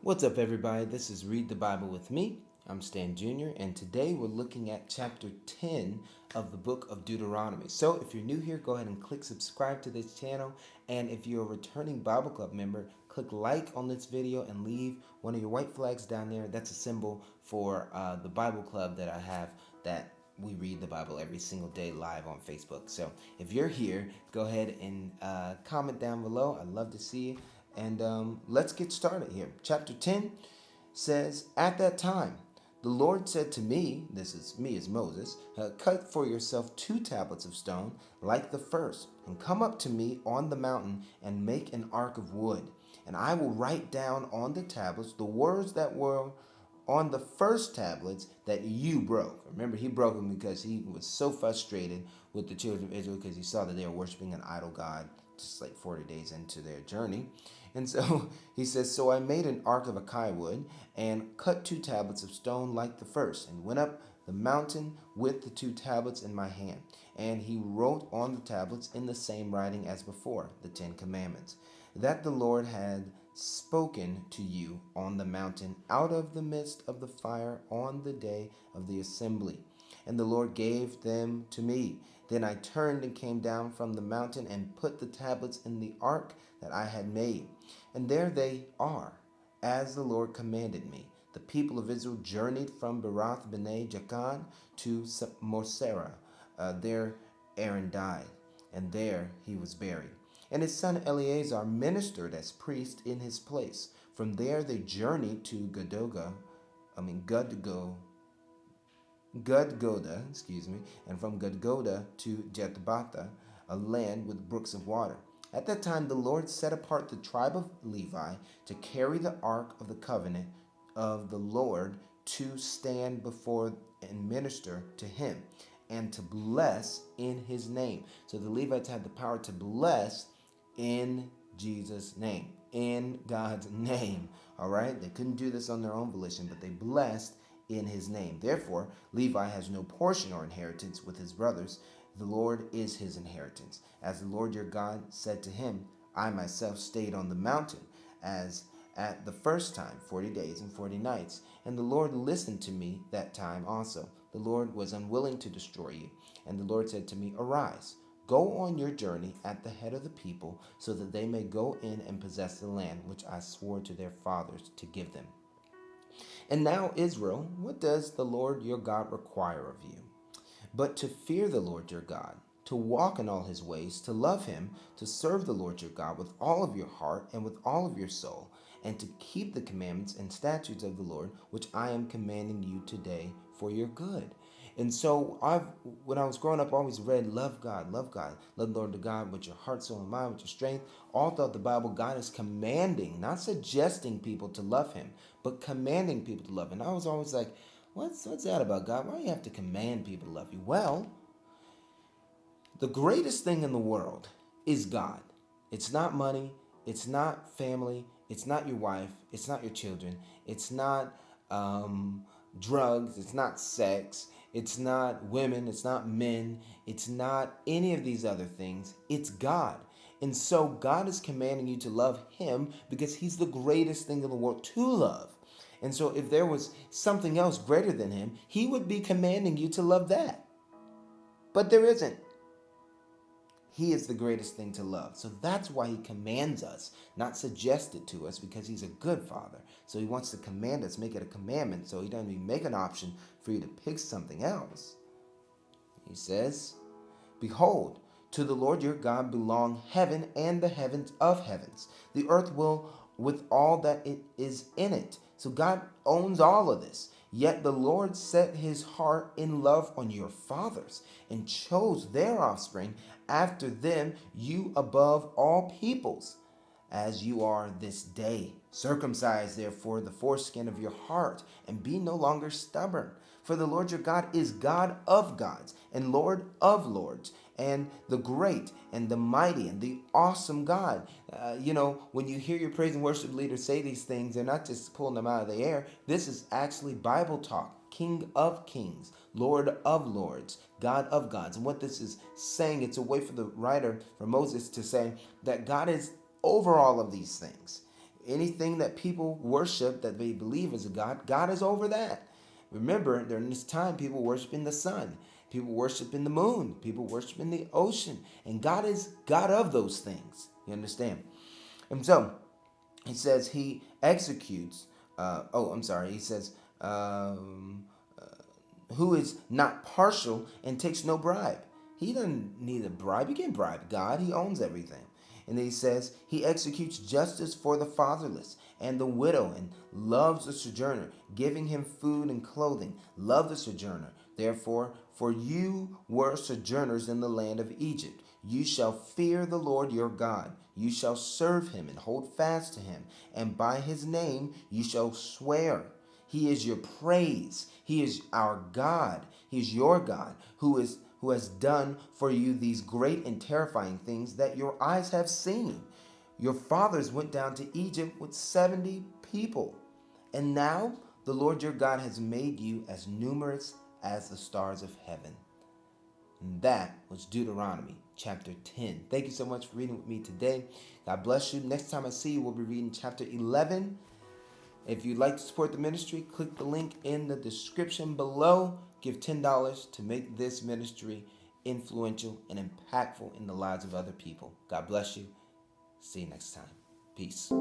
What's up, everybody? This is Read the Bible with me. I'm Stan Jr., and today we're looking at chapter 10 of the book of Deuteronomy. So, if you're new here, go ahead and click subscribe to this channel. And if you're a returning Bible Club member, click like on this video and leave one of your white flags down there. That's a symbol for the Bible Club that I have that we read the Bible every single day live on Facebook. So, if you're here, go ahead and comment down below. I'd love to see you. And let's get started here. Chapter 10 says, "At that time, the Lord said to me," this is me as Moses, "cut for yourself 2 tablets of stone like the first, and come up to me on the mountain and make an ark of wood. And I will write down on the tablets the words that were on the first tablets that you broke." Remember, he broke them because he was so frustrated with the children of Israel because he saw that they were worshiping an idol god just like 40 days into their journey. And so he says, "So I made an ark of acacia wood and cut 2 tablets of stone like the first, and went up the mountain with the 2 tablets in my hand. And he wrote on the tablets in the same writing as before, the 10 commandments, that the Lord had spoken to you on the mountain out of the midst of the fire on the day of the assembly. And the Lord gave them to me. Then I turned and came down from the mountain and put the tablets in the ark that I had made. And there they are, as the Lord commanded me. The people of Israel journeyed from Berath Bene Jacan to Moserah. There Aaron died, and there he was buried. And his son Eleazar ministered as priest in his place. From there they journeyed to Gudgoda, and from Gudgoda to Jethbatha, a land with brooks of water. At that time the Lord set apart the tribe of Levi to carry the ark of the covenant of the Lord, to stand before and minister to him, and to bless in his name." So the Levites had the power to bless in Jesus' name, in God's name. All right? They couldn't do this on their own volition, but they blessed in his name. Therefore, Levi has no portion or inheritance with his brothers. The Lord is his inheritance. As the Lord your God said to him, I myself stayed on the mountain as at the first time, 40 days and 40 nights. And the Lord listened to me that time also. The Lord was unwilling to destroy you. And the Lord said to me, Arise, go on your journey at the head of the people, so that they may go in and possess the land which I swore to their fathers to give them. And now, Israel, what does the Lord your God require of you? But to fear the Lord your God, to walk in all his ways, to love him, to serve the Lord your God with all of your heart and with all of your soul, and to keep the commandments and statutes of the Lord, which I am commanding you today for your good. And so when I was growing up, I always read, love God, love the Lord to God with your heart, soul, and mind, with your strength. All throughout the Bible, God is commanding, not suggesting people to love him, but commanding people to love him. And I was always like, what's that about, God? Why do you have to command people to love you? Well, the greatest thing in the world is God. It's not money. It's not family. It's not your wife. It's not your children. It's not drugs. It's not sex. It's not women. It's not men. It's not any of these other things. It's God. And so God is commanding you to love him because he's the greatest thing in the world to love. And so if there was something else greater than him, he would be commanding you to love that. But there isn't. He is the greatest thing to love. So that's why he commands us, not suggest it to us, because he's a good father. So he wants to command us, make it a commandment, so he doesn't even make an option for you to pick something else. He says, Behold, to the Lord your God belong heaven and the heavens of heavens, the earth will with all that it is in it. So God owns all of this. Yet the Lord set his heart in love on your fathers and chose their offspring after them, you above all peoples, as you are this day. Circumcise therefore the foreskin of your heart, and be no longer stubborn. For the Lord your God is God of gods and Lord of lords, and the great and the mighty and the awesome God. When you hear your praise and worship leaders say these things, they're not just pulling them out of the air. This is actually Bible talk. King of kings, Lord of lords, God of gods. And what this is saying, it's a way for the writer, for Moses, to say that God is over all of these things. anything that people worship that they believe is a god, God is over that. Remember, during this time, people worshiping the sun, people worshiping the moon, people worshiping the ocean, and God is God of those things. You understand? And so he says he executes. He says, who is not partial and takes no bribe. He doesn't need a bribe. You can't bribe God. He owns everything. And then he says, he executes justice for the fatherless and the widow and loves the sojourner, giving him food and clothing. Love the sojourner. Therefore, for you were sojourners in the land of Egypt. You shall fear the Lord your God. You shall serve him and hold fast to him. And by his name you shall swear. He is your praise. He is our God. He is your God who has done for you these great and terrifying things that your eyes have seen. Your fathers went down to Egypt with 70 people. And now the Lord your God has made you as numerous as the stars of heaven. And that was Deuteronomy chapter 10. Thank you so much for reading with me today. God bless you. Next time I see you, we'll be reading chapter 11. If you'd like to support the ministry, click the link in the description below. Give $10 to make this ministry influential and impactful in the lives of other people. God bless you. See you next time. Peace.